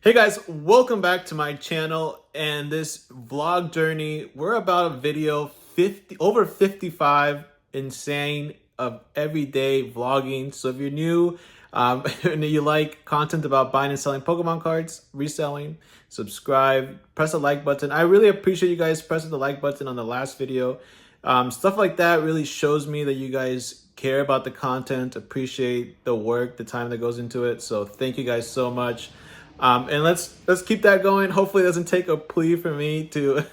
Hey guys, welcome back to my channel and this vlog journey. We're about a video over 55 insane of everyday vlogging. So if you're new and you like content about buying and selling Pokemon cards, reselling, subscribe, press the like button. I really appreciate you guys pressing the like button on the last video. Stuff like that really shows me that you guys care about the content, appreciate the work, the time that goes into it. So thank you guys so much. And let's keep that going. Hopefully it doesn't take a plea for me to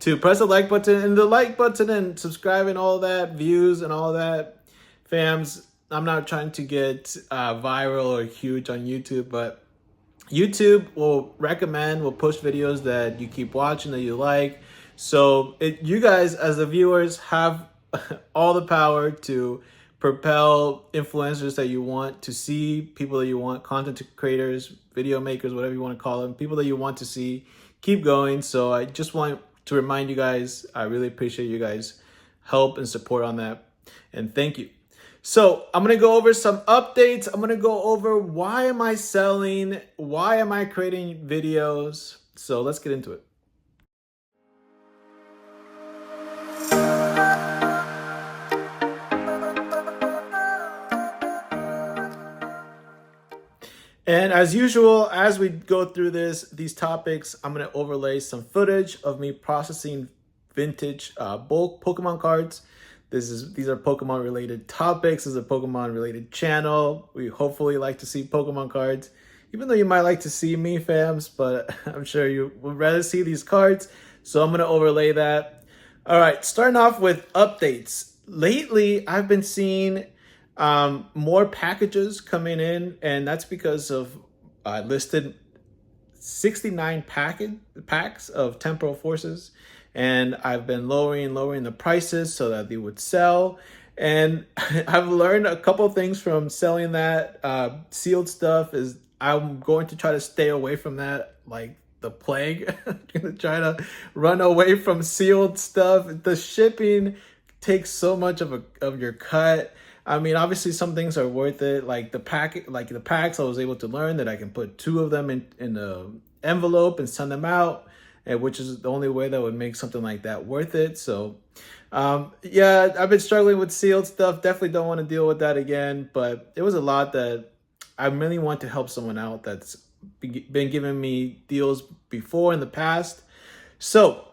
to press the like button and subscribe and all that, views and all that. Fams, I'm not trying to get viral or huge on YouTube, but YouTube will push videos that you keep watching, that you like. So you guys as the viewers have all the power to propel influencers that you want to see, people that you want, content creators, video makers, whatever you want to call them, people that you want to see, keep going. So I just want to remind you guys, I really appreciate you guys' help and support on that. And thank you. So I'm going to go over some updates. I'm going to go over why am I selling? Why am I creating videos? So let's get into it. And as usual, as we go through these topics, I'm going to overlay some footage of me processing vintage bulk Pokemon cards. These are Pokemon related topics. This is a Pokemon related channel. We hopefully like to see Pokemon cards, even though you might like to see me, fams, but I'm sure you would rather see these cards. So I'm going to overlay that. All right, starting off with updates. Lately, I've been seeing more packages coming in, and that's because of I listed 69 packs of temporal forces, and I've been lowering the prices so that they would sell. And I've learned a couple of things from selling that sealed stuff. Is I'm going to try to stay away from that like the plague. I'm gonna try to run away from sealed stuff. The shipping takes so much of your cut. I mean, obviously some things are worth it. Like the packs, I was able to learn that I can put 2 of them in the envelope and send them out, which is the only way that would make something like that worth it. So, yeah, I've been struggling with sealed stuff. Definitely don't want to deal with that again. But it was a lot that I really want to help someone out that's been giving me deals before in the past. So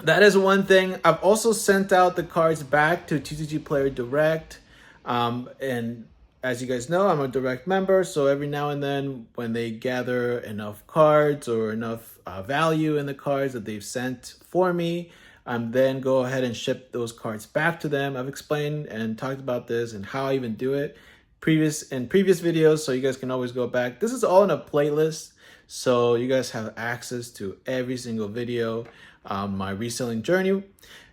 that is one thing. I've also sent out the cards back to tcgplayer direct. And as you guys know, I'm a direct member. So every now and then when they gather enough cards or enough value in the cards that they've sent for me, then go ahead and ship those cards back to them. I've explained and talked about this and how I even do it previous videos. So you guys can always go back. This is all in a playlist. So you guys have access to every single video, my reselling journey.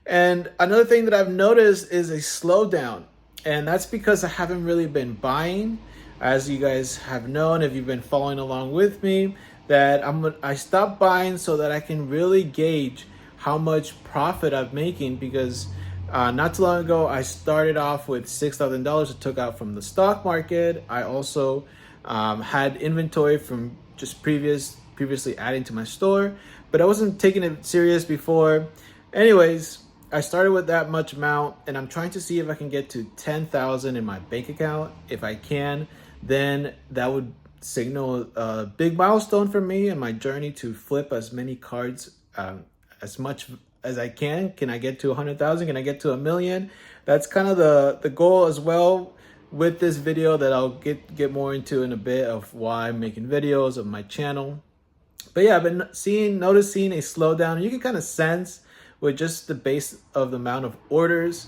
And another thing that I've noticed is a slowdown. And that's because I haven't really been buying. As you guys have known, if you've been following along with me, that I stopped buying so that I can really gauge how much profit I'm making, because not too long ago, I started off with $6,000 I took out from the stock market. I also had inventory from just previously adding to my store, but I wasn't taking it serious before. Anyways, I started with that much amount, and I'm trying to see if I can get to 10,000 in my bank account. If I can, then that would signal a big milestone for me in my journey to flip as many cards as much as I can. Can I get to 100,000? Can I get to 1,000,000? That's kind of the goal as well with this video that I'll get more into in a bit, of why I'm making videos of my channel. But yeah, I've been noticing a slowdown. You can kind of sense with just the base of the amount of orders.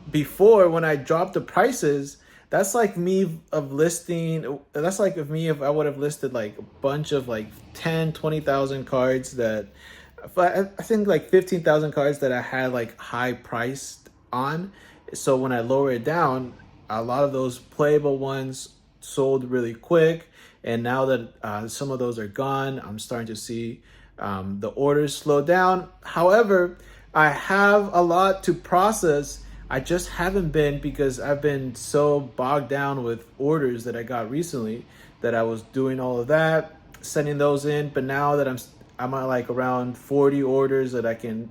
Before, when I dropped the prices, that's like me of listing, that's like if I would have listed like a bunch of like 10, 20,000 cards that, I think like 15,000 cards that I had like high priced on. So when I lower it down, a lot of those playable ones sold really quick. And now that some of those are gone, I'm starting to see the orders slow down. However, I have a lot to process. I just haven't been, because I've been so bogged down with orders that I got recently that I was doing all of that. sending those in, but now that I'm at like around 40 orders that I can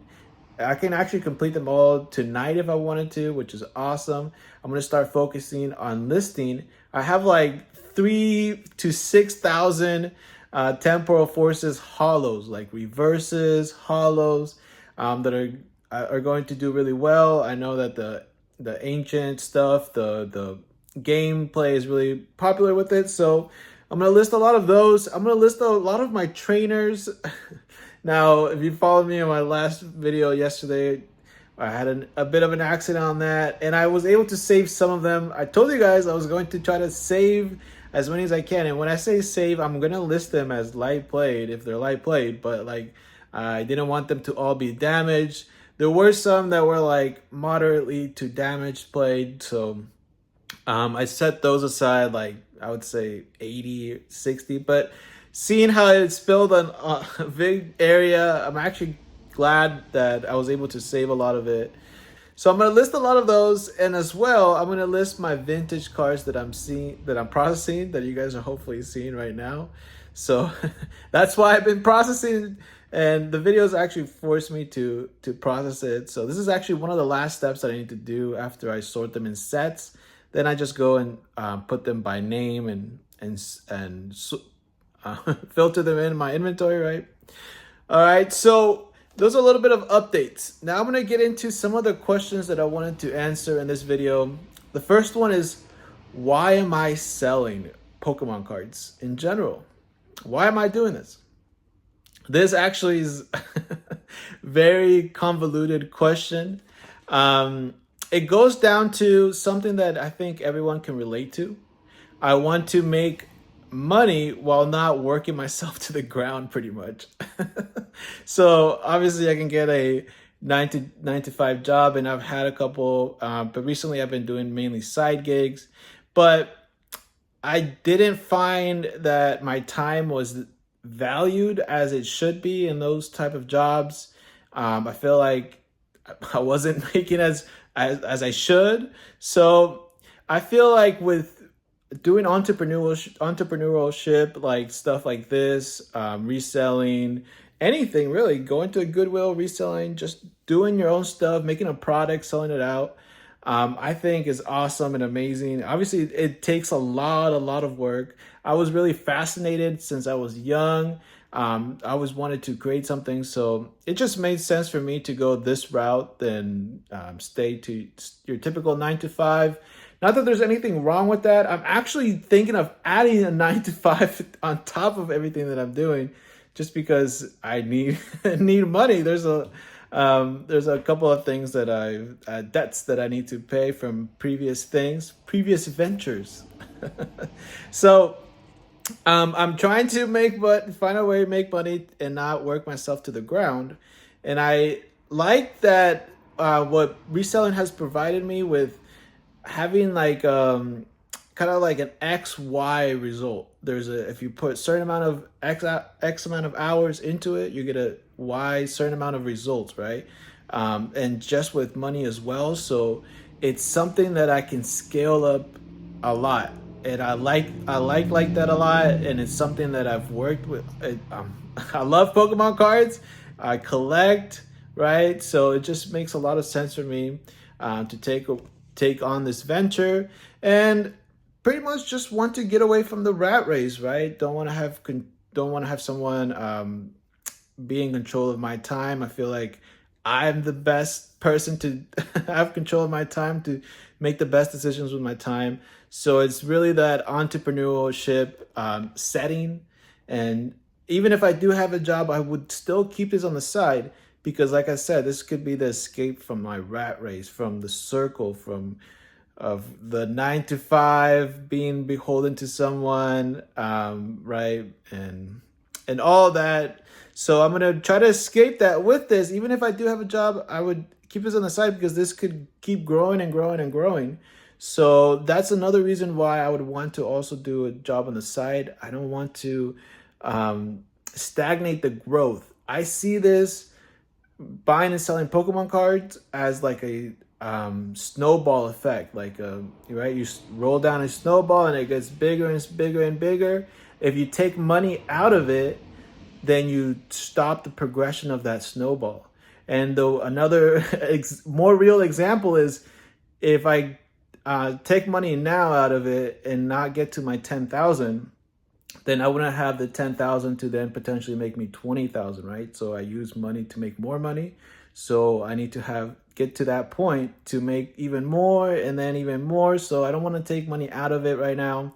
actually complete them all tonight if I wanted to, which is awesome. I'm gonna start focusing on listing. I have like 3 to 6,000 temporal forces hollows, like reverses, hollows, that are going to do really well. I know that the ancient stuff, the gameplay is really popular with it, so I'm gonna list a lot of those. I'm gonna list a lot of my trainers. Now, if you followed me in my last video yesterday, I had a bit of an accident on that, and I was able to save some of them. I told you guys I was going to try to save as many as I can, and when I say save, I'm gonna list them as light played if they're light played, but like I didn't want them to all be damaged. There were some that were like moderately to damaged played, so I set those aside, like I would say 80, 60, but seeing how it spilled on a big area, I'm actually glad that I was able to save a lot of it. So I'm gonna list a lot of those, and as well, I'm gonna list my vintage cars that I'm processing, that you guys are hopefully seeing right now. So that's why I've been processing, and the videos actually forced me to process it. So this is actually one of the last steps that I need to do after I sort them in sets. Then I just go and put them by name and filter them in my inventory, right? All right, so those are a little bit of updates. Now I'm gonna get into some of the questions that I wanted to answer in this video. The first one is, why am I selling Pokemon cards in general? Why am I doing this? This actually is very convoluted question. It goes down to something that I think everyone can relate to. I want to make money while not working myself to the ground, pretty much. So obviously I can get a 9 to 5 job, and I've had a couple, but recently I've been doing mainly side gigs. But I didn't find that my time was valued as it should be in those type of jobs. I feel like I wasn't making as I should. So I feel like with doing entrepreneurship, like stuff like this, reselling, anything really, going to a Goodwill, reselling, just doing your own stuff, making a product, selling it out, I think is awesome and amazing. Obviously, it takes a lot of work. I was really fascinated since I was young. I always wanted to create something, so it just made sense for me to go this route than stay to your typical 9 to 5. Not that there's anything wrong with that. I'm actually thinking of adding a 9 to 5 on top of everything that I'm doing, just because I need need money. There's a couple of things that debts that I need to pay from previous ventures. So I'm trying to find a way to make money and not work myself to the ground. And I like that what reselling has provided me with having like kind of like an XY result. If you put a certain amount of X amount of hours into it, you get a Y certain amount of results, right? And just with money as well. So it's something that I can scale up a lot. And I like that a lot, and it's something that I've worked with. I love Pokemon cards. I collect, right? So it just makes a lot of sense for me to take on this venture, and pretty much just want to get away from the rat race, right? Don't want to have someone be in control of my time. I feel like I'm the best person to have control of my time, to make the best decisions with my time. So it's really that entrepreneurship setting. And even if I do have a job, I would still keep this on the side, because like I said, this could be the escape from my rat race, from the circle, of the 9 to 5, being beholden to someone, right? And all that. So I'm going to try to escape that with this. Even if I do have a job, I would keep this on the side, because this could keep growing and growing and growing. So that's another reason why I would want to also do a job on the side. I don't want to stagnate the growth. I see this buying and selling Pokemon cards as like a snowball effect. Like right, you roll down a snowball and it gets bigger and bigger and bigger, If you take money out of it, then you stop the progression of that snowball. And though another more real example is, if I take money now out of it and not get to my 10,000, then I wouldn't have the 10,000 to then potentially make me 20,000, right? So I use money to make more money. So I need to get to that point to make even more and then even more. So I don't want to take money out of it right now.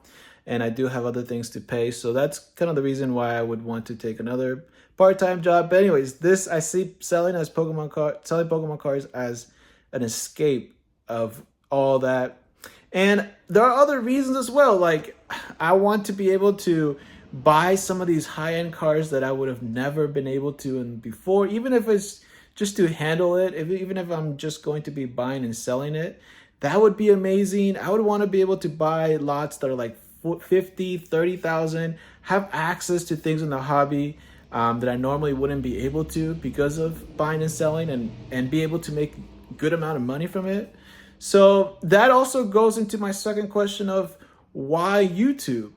And I do have other things to pay. So that's kind of the reason why I would want to take another part-time job. But anyways, this I see selling Pokemon cards as an escape of all that. And there are other reasons as well. Like, I want to be able to buy some of these high-end cards that I would have never been able to before, even if it's just to handle it, even if I'm just going to be buying and selling it. That would be amazing. I would want to be able to buy lots that are like 50, 30,000, have access to things in the hobby that I normally wouldn't be able to because of buying and selling, and be able to make a good amount of money from it. So that also goes into my second question of why YouTube.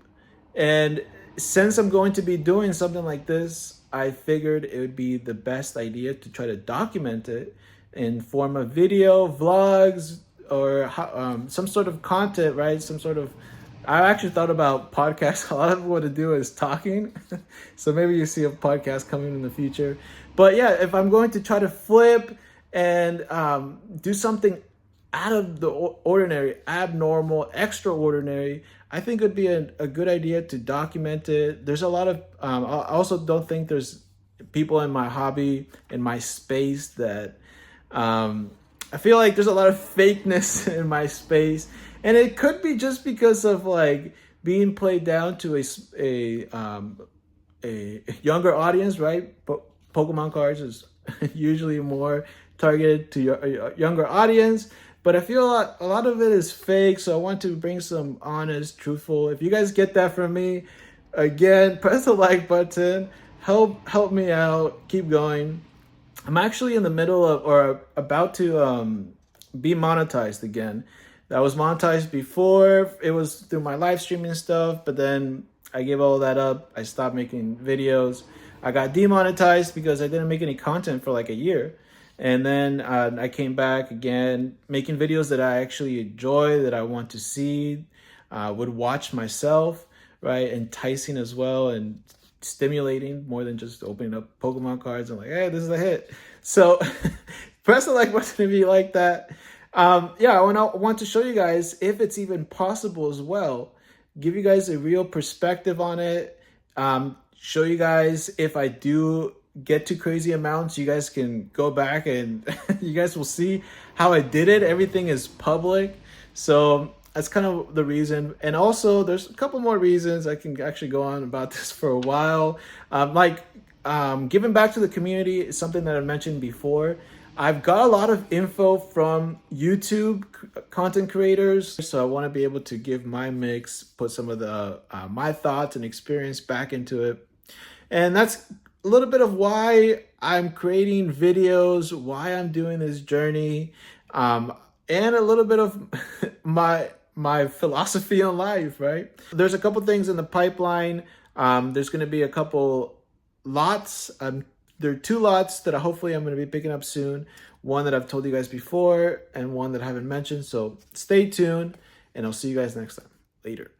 And since I'm going to be doing something like this, I figured it would be the best idea to try to document it in form of video, vlogs, or some sort of content, right? I actually thought about podcasts. A lot of what to do is talking. So maybe you see a podcast coming in the future. But yeah, if I'm going to try to flip and do something out of the ordinary, abnormal, extraordinary, I think it would be a good idea to document it. There's a lot of, I also don't think there's people in my hobby, in my space, that I feel like there's a lot of fakeness in my space. And it could be just because of like being played down to a younger audience, right? But Pokemon cards is usually more targeted to your younger audience. But I feel a lot of it is fake, so I want to bring some honest, truthful. If you guys get that from me, again, press the like button. Help me out. Keep going. I'm actually in the middle of, or about to be monetized again. That was monetized before. It was through my live streaming stuff, but then I gave all that up. I stopped making videos. I got demonetized because I didn't make any content for like a year. And then I came back again, making videos that I actually enjoy, that I want to see, would watch myself, right? Enticing as well, and stimulating more than just opening up Pokemon cards and like, hey, this is a hit. So press the like button if you like that. Yeah, I want to show you guys if it's even possible as well. Give you guys a real perspective on it. Show you guys if I do get to crazy amounts, you guys can go back and you guys will see how I did it. Everything is public. So that's kind of the reason. And also there's a couple more reasons. I can actually go on about this for a while. Giving back to the community is something that I mentioned before. I've got a lot of info from YouTube content creators, so I want to be able to give my mix, put some of the my thoughts and experience back into it. And that's a little bit of why I'm creating videos, why I'm doing this journey, and a little bit of my philosophy on life, right? There's a couple things in the pipeline. There's going to be a couple lots. There are 2 lots that hopefully I'm going to be picking up soon. One that I've told you guys before and one that I haven't mentioned. So stay tuned and I'll see you guys next time. Later.